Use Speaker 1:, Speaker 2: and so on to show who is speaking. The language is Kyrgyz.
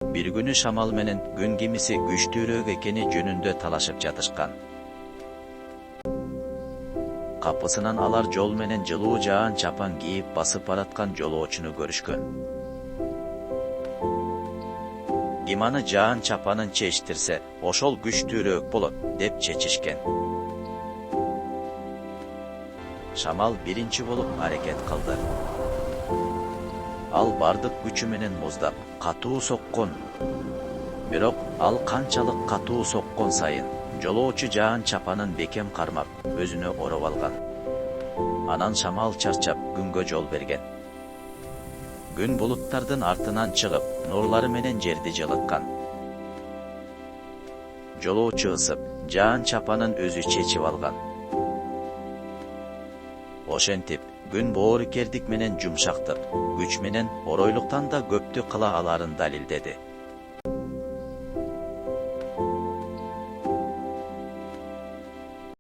Speaker 1: Bir günü Şamal menen Gün gemisi güçtүүрөөк экени жөнүндө талашып жатышкан. Капысынан алар жол менен жылуу жаан чапан кийип басып бараткан жолоочуну көрүшкөн. Ким аны жаан чапанын чечтирсе, ошол күчтүүрөөк болот, деп чечишкен. Шамал биринчи болуп аракет кылды. Ал бардык күчү менен муздап, катуу соккон. Бирок ал канчалык катуу соккон сайын, жолоочу жаан чапанын бекем кармап, өзүнө ороп алган. Анан Шамал чарчап күнгө жол берген. Күн булуттардын артынан чыгып, нурлары менен жерди жылыткан. Жолоочу ысып, жаан чапанын өзү чечип алган. Ошентип, күн боорукердик менен жумшактык, күч менен оройлуктан да көптү кыла аларын далилдеди.